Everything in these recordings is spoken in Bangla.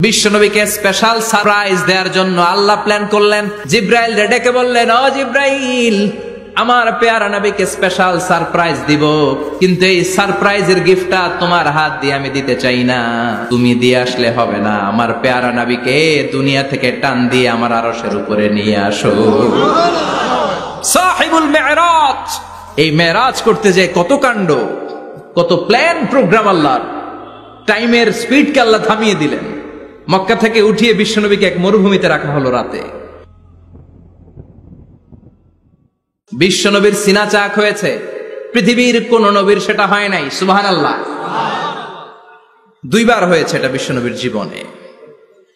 বিশ্বনবীকে স্পেশাল সারপ্রাইজ দেওয়ার জন্য আল্লাহ প্ল্যান করলেন। জিব্রাইল ডেকে বললেন, ও জিব্রাইল, আমার পেয়ারা নবীকে স্পেশাল সারপ্রাইজ দিব, কিন্তু এই সারপ্রাইজের গিফটটা তোমার হাত দিয়ে আমি দিতে চাই না, তুমি দিয়ে আসলে হবে না। আমার পেয়ারা নবীকে দুনিয়া থেকে টান দিয়ে আমার আরশের উপরে নিয়ে আসো। সাহিবুল মেরাজ, এই মেরাজ করতে যে কত কাণ্ড, কত প্ল্যান প্রোগ্রাম আল্লাহর। টাইমের স্পিডকে আল্লাহ থামিয়ে দিলেন। মক্কা থেকে উঠিয়ে বিশ্বনবীকে এক মরুভূমিতে রাখা হলো রাতে। বিশ্বনবীর সিনা চাক হয়েছে, পৃথিবীর কোন নবীর সেটা হয় নাই। সুবহানাল্লাহ। দুইবার হয়েছে এটা বিশ্বনবীর জীবনে।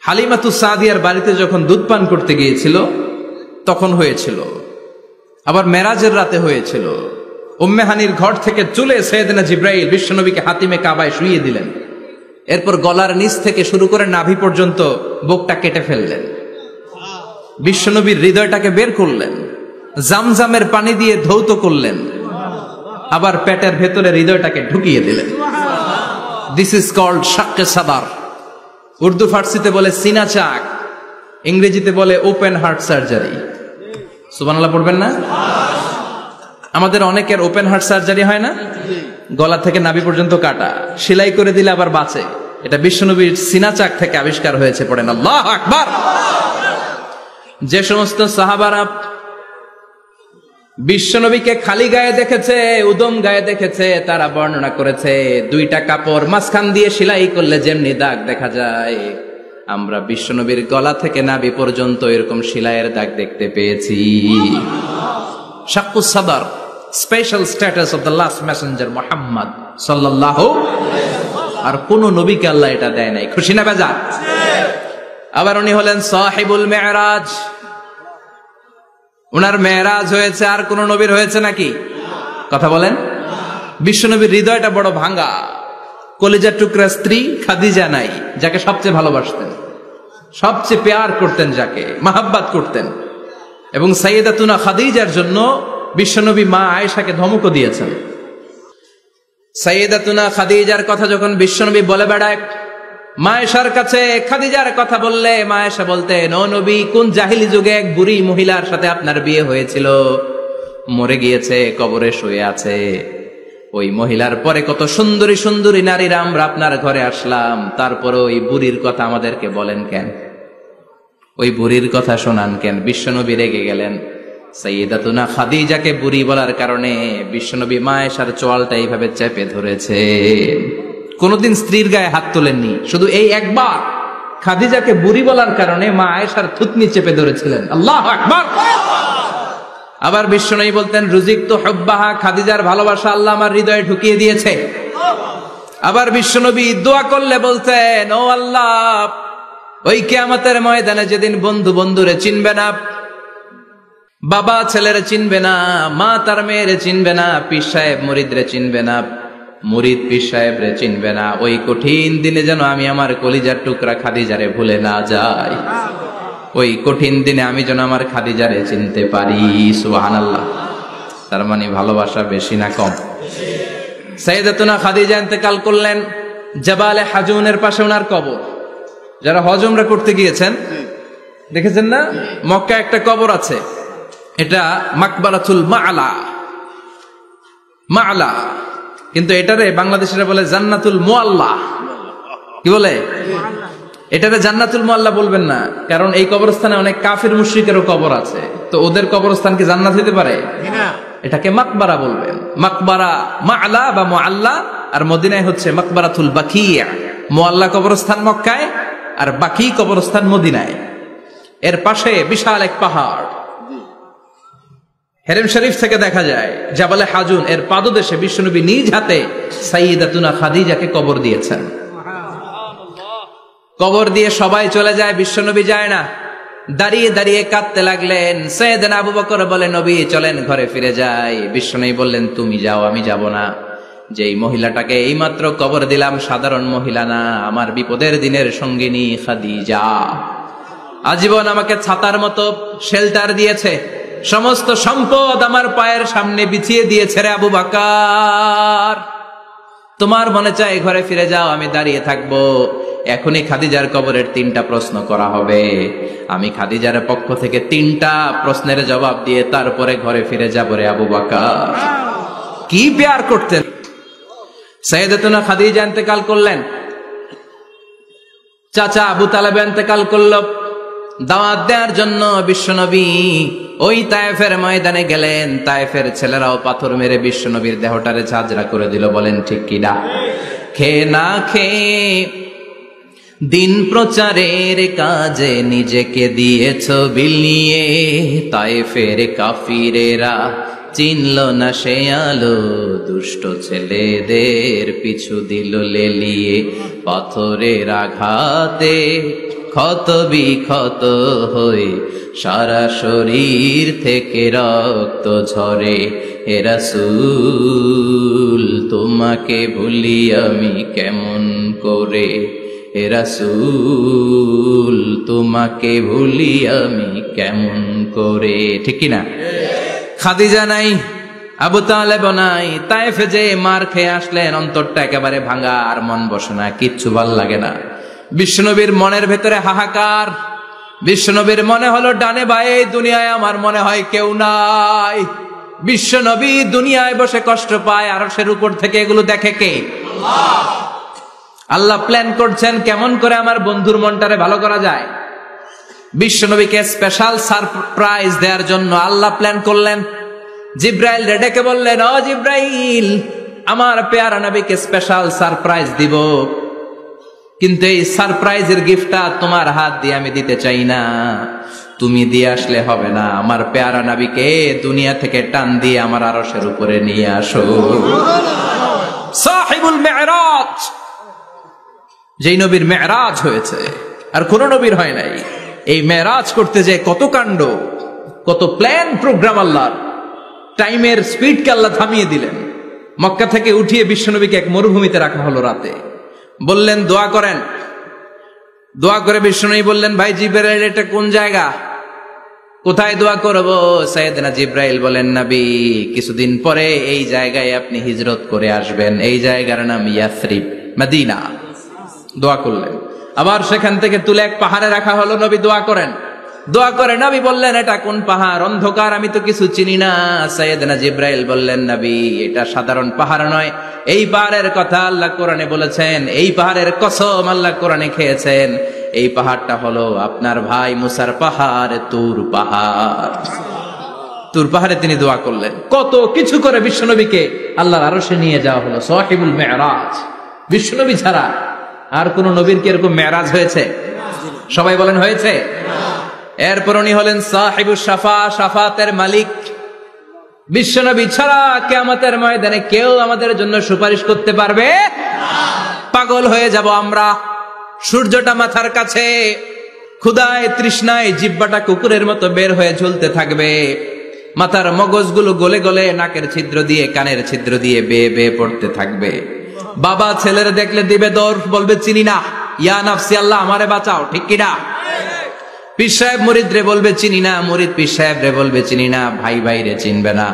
হালিমাতুস সাদিয়ার বাড়িতে যখন দুধ পান করতে গিয়েছিল তখন হয়েছিল, আবার মেরাজের রাতে হয়েছিল। উম্মে হানির ঘর থেকে চলে সাইয়েদনা জিব্রাইল বিশ্বনবীকে হাতিমে কাবায় শুইয়ে দিলেন। এরপর গলার নিচ থেকে শুরু করে নাভি পর্যন্ত বুকটা কেটে ফেললেন। বিশ্বনবীর হৃদয়টাকে বের করলেন, জামজামের পানি দিয়ে ধৌত করলেন, আবার পেটের ভেতরে হৃদয়টাকে ঢুকিয়ে দিলেন। দিস ইজ কল্ড শাক্কে সাদার। উর্দু ফার্সিতে বলে সিনা চাক, ইংরেজিতে বলে ওপেন হার্ট সার্জারি। সুবহানাল্লাহ পড়বেন না? আমাদের অনেকের ওপেন হার্ট সার্জারি হয় না, গলা থেকে নাভি পর্যন্ত কাটা, সেলাই করে দিলে আবার বাঁচে। এটা বিশ্বনবীর সিনা চাক থেকে আবিষ্কার হয়েছে। পড়েন আল্লাহু আকবার। যে সমস্ত সাহাবারা বিশ্বনবীকে খালি গায়ে দেখেছে, উদম গায়ে দেখেছে, তারা বর্ণনা করেছে দুইটা কাপড় মাঝখান দিয়ে সেলাই করলে যেমনি দাগ দেখা যায়, আমরা বিশ্বনবীর গলা থেকে নাভি পর্যন্ত এরকম সেলাইয়ের দাগ দেখতে পেয়েছি। শাক্কুস সাদার, special status of the last Messenger Muhammad সাল্লাল্লাহু। আর কোন নবীকে আল্লাহ এটা দেয় নাই। খুশি না বেজার? আবার উনি হলেন সাহিবুল মেরাজ। উনার মেরাজ হয়েছে, আর কোন নবীর হয়েছে নাকি? কথা বলেন। বিশ্বনবীর হৃদয়টা বড় ভাঙা। কলিজার টুকরা স্ত্রী খাদিজা নাই, যাকে সবচেয়ে ভালোবাসতেন, সবচেয়ে প্যার করতেন, যাকে মাহাব্বাত করতেন। এবং সাইয়েদাতুনা খাদিজার জন্য বিশ্বনবী মা আয়েশাকে ধমকও দিয়েছেন। সাইয়েদাতুনা খাদিজার কথা যখন বিশ্বনবী বলে বেড়ায় মা আয়েশার কাছে, খাদিজার কথা বললে মা আয়েশা বলতেন, ও নবী, কোন জাহিলি যুগে এক বুড়ি মহিলার সাথে আপনার বিয়ে হয়েছিল, মরে গিয়েছে, কবরে শুয়ে আছে। ওই মহিলার পরে কত সুন্দরী সুন্দরী নারীরা আমরা আপনার ঘরে আসলাম, তারপরে ওই বুড়ির কথা আমাদেরকে বলেন কেন, ওই বুড়ির কথা শোনান কেন? বিশ্বনবী রেগে গেলেন। সাইয়েদাতুনা খাদিজাকে বুড়ি বলার কারণে বিশ্বনবী মা আয়েশার চোয়ালটা এইভাবে চেপে ধরেছে। কোনদিন স্ত্রীর গায়ে হাত তোলেননি, শুধু এই একবার খাদিজাকে বুড়ি বলার কারণে মা আয়েশার থুতনি চেপে ধরেছিলেন। আল্লাহু আকবার। আবার বিশ্বনবী বলতেন, রুজিকতু হুব্বাহা, খাদিজার ভালোবাসা আল্লাহ আমার হৃদয়ে ঢুকিয়ে দিয়েছে। আবার বিশ্বনবী দোয়া করলে বলতেন, ও আল্লাহ, ওই কিয়ামতের ময়দানে যেদিন বন্ধু বন্ধুরে চিনবে না, বাবা ছেলেরে চিনবে না, মা তার মেয়েরে চিনবে না, পীর সাহেব মুরিদরে চিনবে না, মুরিদ পীর সাহেবরে চিনবে না, ওই কঠিন দিনে যেন আমি আমার কলিজার টুকরা খাদিজারে ভুলে না যাই। ওই কঠিন দিনে আমি যেন আমার খাদিজারে চিনতে পারি। সুবহানাল্লাহ। তার মানে ভালোবাসা বেশি না কম? সাইয়েদাতুনা খাদিজা ইন্তেকাল করলেন। জাবালে হাজুনের পাশে ওনার কবর। যারা হজ উমরা করতে গিয়েছেন দেখেছেন না, মক্কা একটা কবর আছে, এটা মাকবারাতুল মা'লা। মা'লা, কিন্তু এটারে বাংলাদেশিরা বলে জান্নাতুল মুআল্লা। কি বলে? এটারে জান্নাতুল মুআল্লা বলবেন না, কারণ এই কবরস্থানে অনেক কাফির মুশরিকেরও কবর আছে, তো ওদের কবরস্থান কি জান্নাত হতে পারে? এটাকে মাকবারা বলবেন। মাকবারা মা'লা বা মুআল্লা, আর মদিনায় হচ্ছে মাকবারাতুল বাকিয়া। মুআল্লা কবরস্থান মক্কায়, আর বাকি কবরস্থান মদিনায়। এর পাশে বিশাল এক পাহাড়, হেরেম শরীফ থেকে দেখা যায় জাবালে হাজুন, এর পাদদেশে বিশ্বনবী নিজ হাতে সাইয়েদাতুনা খাদিজাকে কবর দিয়েছেন। কবর দিয়ে সবাই চলে যায়, বিশ্বনবী যায় না। দাঁড়িয়ে দাঁড়িয়ে কাঁদতে লাগলেন। সাইয়েদনা আবু বকর বলে, নবী চলেন ঘরে ফিরে যাই। বিশ্বনবী বললেন, তুমি যাও, আমি যাব না। যেই মহিলাটাকে এইমাত্র কবর দিলাম সাধারণ মহিলা না, আমার বিপদের দিনের সঙ্গিনী খাদিজা। আজীবন আমাকে ছাতার মতো শেল্টার দিয়েছে, সমস্ত সম্পদ আমার পায়ের সামনে বিছিয়ে দিয়েছে রে আবু বকর। তোমার মনে চায় ঘরে ফিরে যাও, আমি দাঁড়িয়ে থাকবো। এখনই খাদিজার কবরের 3টা প্রশ্ন করা হবে। আমি খাদিজার পক্ষ থেকে 3টা প্রশ্নের জবাব দিয়ে তারপরে ঘরে ফিরে যাবো রে আবু বকর। কি প্যার করতেন। সাইয়েদাতুনা খাদিজা ইন্তেকাল করলেন, চাচা আবু তালেব ইন্তেকাল করল। দাওয়াত দেওয়ার জন্য বিশ্বনবী ওই তায়েফের ময়দানে গেলেন। তায়েফের ছেলেরাও পাথর মেরে বিশ্বনবীর দেহটারে ঝাঁঝরা করে দিল। বলেন ঠিক কি না? খেয়ে না খেয়ে দিন প্রচারের কাজে নিজেকে দিয়েছ বিলিয়ে, তায়েফের কাফিরেরা চিনল না সে আলো, দুষ্ট ছেলেদের পিছু দিল লেলিয়ে। পাথরের আঘাতে ক্ষত বিক্ষত হয়ে সারা শরীর থেকে রক্ত ঝরে। হে রাসূল তোমাকে ভুলি আমি কেমন করে, হে রাসূল তোমাকে ভুলি আমি কেমন করে। ঠিক কি না? খাদিজা নাই, আবু তালেব নাই। তায়েফে যে মার খেয়ে আসলেন, অন্তরটা একেবারে ভাঙা, আর মন বসে না, কিচ্ছু ভাল লাগে না। বিশ্বনবীর মনের ভেতরে হাহাকার। বিশ্বনবীর মনে হলো ডানে বায়ে দুনিয়ায় আমার মনে হয় কেউ নাই। বিশ্বনবী দুনিয়ায় বসে কষ্ট পায়, আরশের উপর থেকে এগুলো দেখে কে? আল্লাহ প্ল্যান করছেন কেমন করে আমার বন্ধুর মনটারে ভালো করা যায়। বিশ্বনবীকে স্পেশাল সারপ্রাইজ দেওয়ার জন্য আল্লাহ প্ল্যান করলেন। জিব্রাইল ডেকে বললেন, ও জিব্রাইল, আমার পেয়ারা নবীকে স্পেশাল সারপ্রাইজ দিব, কিন্তু এই সারপ্রাইজের গিফটটা তোমার হাত দিয়ে আমি দিতে চাই না, তুমি দিয়ে আসলে হবে না। আমার পেয়ারা নবীকে দুনিয়া থেকে টান দিয়ে আমার আরশের উপরে নিয়ে আসো। সাহিবুল মেরাজ, যেই নবীর মেরাজ হয়েছে আর কোন নবীর হয় নাই। এই মেরাজ করতে যে কত কাণ্ড, কত প্ল্যান প্রোগ্রাম আল্লাহর। টাইমের স্পিডকে আল্লাহ থামিয়ে দিলেন। মক্কা থেকে উঠিয়ে বিশ্বনবীকে এক মরুভূমিতে রাখা হলো রাতে। বললেন দোয়া করেন। দোয়া করে বিশ্বনবী বললেন, ভাই জিবরাইল, এটা কোন জায়গা, কোথায় দোয়া করব? সাইয়েদনা জিবরাইল বলেন, নবী, কিছুদিন পরে এই জায়গায় আপনি হিজরত করে আসবেন। এই জায়গার নাম ইয়াসরিব, মদিনা। দোয়া করলেন। আবার সেখান থেকে তুলে এক পাহাড়ে রাখা হলো। নবী দোয়া করেন। দোয়া করে নবী বললেন, এটা কোন পাহাড়? অন্ধকার, আমি তো কিছু চিনি না। সাইয়েদনা জিবরাইল বললেন, নবী, এটা সাধারণ পাহাড় নয়, এই পাহাড়ের কথা আল্লাহ কোরআনে বলেছেন, এই পাহাড়ের কসম আল্লাহ কোরআনে খেয়েছেন। এই পাহাড়টা হলো আপনার ভাই মুসার পাহাড়, তুর পাহাড়। তুর পাহাড়ে তিনি দোয়া করলেন। কত কিছু করে বিশ্বনবীকে আল্লাহর আরশে নিয়ে যাওয়া হলো। সাহিবুল মেরাজ। বিশ্বনবী ছাড়া আর কোন নবীর কি এরকম মেরাজ হয়েছে? সবাই বলেন হয়েছে। এরপর উনি হলেন সাহিবুস শাফা, শাফাতের মালিক। বিশ্বনবী ছাড়া কিয়ামতের ময়দানে কেউ আমাদের জন্য সুপারিশ করতে পারবে না। পাগল হয়ে যাব আমরা। সূর্যটা মাথার কাছে, ক্ষুধায় তৃষ্ণায় জিহ্বাটা কুকুরের মতো বের হয়ে ঝুলতে থাকবে। মাথার মগজগুলো গলে গলে নাকের ছিদ্র দিয়ে, কানের ছিদ্র দিয়ে বেয়ে বেয়ে পড়তে থাকবে। বাবা ছেলেরা দেখলে দিবে দৌড়, বলবে চিনি না, ইয়া নাফসি, আল্লাহ আমারে বাঁচাও। ঠিক কিনা? পীর সাহেব মুরিদ রে বলবে চিনি না, মুরিদ পীর সাহেব রে বলবে চিনি না, ভাই ভাই রে চিনবে না।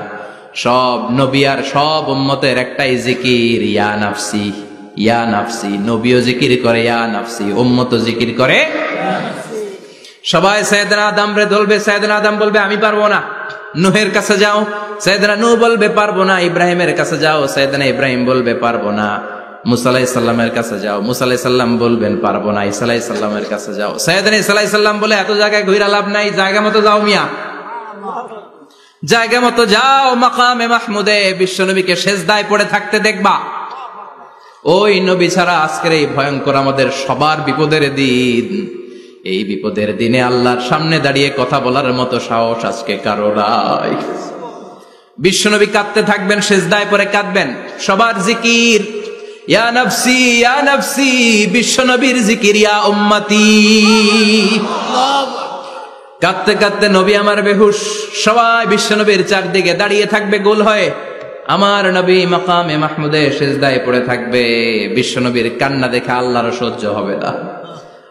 সব নবী আর সব উম্মতের একটাই জিকির, ইয়া নাফসি, ইয়া নাফসি। নবীও জিকির করে ইয়া নাফসি, উম্মতও জিকির করে। সবাই সাইয়েদনা আদম রে ধরবে। সাইয়েদনা আদম বলবে আমি পারবো না। নূহের কাছে যাও। সাইয়েদনা নূহ বলবে পারবো না। ইব্রাহিমের কাছে যাও। সাইয়েদনা ইব্রাহিম বলবে পারবো না। মুসা আলাইহিস সালামের কাছে যাও। মুসা আলাইহিস সালাম বলবেন পারবো না। ঈসা আলাইহিস সালামের কাছে যাও। সাইয়েদনা ঈসা আলাইহিস সালাম বলে এত জায়গায় ঘুরে লাভ নাই, জায়গা মতো যাও মিয়া, জায়গা মতো যাও। মাকামে মাহমুদে বিশ্বনবীকে সেজদায় পড়ে থাকতে দেখবা। ওই নবী ছাড়া আজকের এই ভয়ঙ্কর আমাদের সবার বিপদের দিন। এই বিপদের দিনে আল্লাহর সামনে দাঁড়িয়ে কথা বলার মতো সাহস আজকে কারো নাই। বিশ্বনবী কাঁদতে থাকবেন, সেজদায় পড়ে কাঁদবেন। সবার জিকির ইয়া নাফসি, ইয়া নাফসি। বিশ্বনবীর জিকির ইয়া উম্মতি। কাঁদতে কাঁদতে নবী আমার বেহুশ। সবাই বিশ্বনবীর চারদিকে দাঁড়িয়ে থাকবে গোল হয়ে। আমার নবী মাকামে মাহমুদে সেজদায় পড়ে থাকবে। বিশ্বনবীর কান্না দেখে আল্লাহর সহ্য হবে না।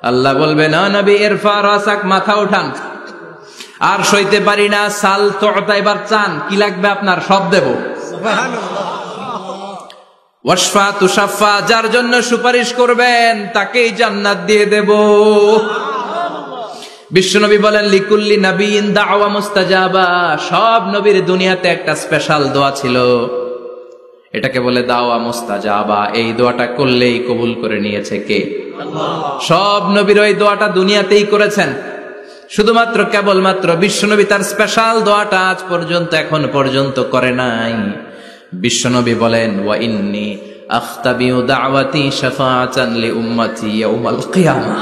আল্লাহ বলবে, না নবী, ইরফা রাসাক, মাথা উঠান, আর সইতে পারি না। সাল তোতা, এবার চান, কি লাগবে আপনার, সব দেব। ওয়াশফা তুশাফা, যার জন্য সুপারিশ করবেন তাকেই জান্নাত দিয়ে দেব। বিশ্বনবী বলেন লিকুল্লি নাবিয়িন দাওয়া মুস্তাজাবা, সব নবীর দুনিয়াতে একটা স্পেশাল দোয়া ছিল, এটাকে বলে দাওয়া মুস্তাজাবা। এই দোয়াটা করলেই কবুল করে নিয়েছে কে? আল্লাহ। সব নবীর ওই দোয়াটা দুনিয়াতেই করেছেন, শুধুমাত্র কেবলমাত্র বিশ্বনবী তার স্পেশাল দোয়াটা আজ পর্যন্ত এখন পর্যন্ত করে নাই। বিশ্বনবী বলেন ওয়া ইন্নী আখতাবিউ দাওয়াতি শাফাআতান লি উম্মতি ইয়াউমাল কিয়ামাহ,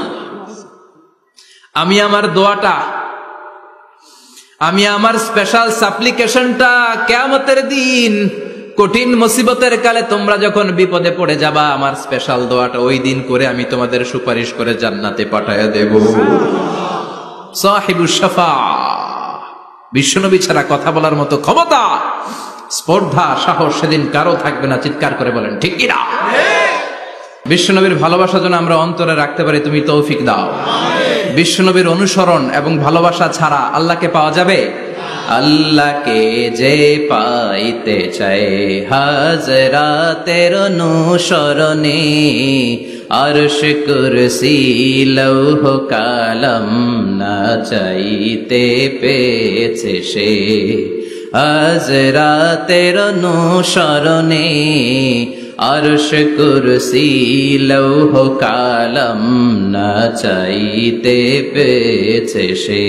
আমি আমার দোয়াটা, আমি আমার স্পেশাল সাপ্লিকেশনটা কিয়ামতের দিন কঠিন মুসিবতের কালে তোমরা যখন বিপদে পড়ে যাবা, আমার স্পেশাল দোয়াটা ওই দিন করে আমি তোমাদের সুপারিশ করে জান্নাতে পাঠায়া দেব। সাহিবুশ শাফাআ, বিশ্বনবী ছাড়া কথা বলার মতো ক্ষমতা, স্পর্ধা, সাহস সেদিন কারো থাকবে না। চিৎকার করে বলেন ঠিক কিনা? বিশ্বনবীর ভালোবাসা যেন আমরা অন্তরে রাখতে পারি, তুমি তৌফিক দাও। বিশ্বনবীর অনুসরণ এবং ভালোবাসা ছাড়া আল্লাহকে পাওয়া যাবে? আল্লাহকে যে পাইতে চায় হাজরাতের অনুসরণে, আরশ কুরসি লৌহ কালাম না চাইতে পেয়েছে সে, হাজরাতের অনুসরণে আরশ কুরসি লৌহ কালাম না চাইতে পেয়েছে সে।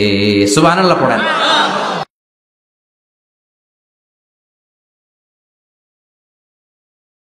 সুবহানাল্লাহ পড়েন।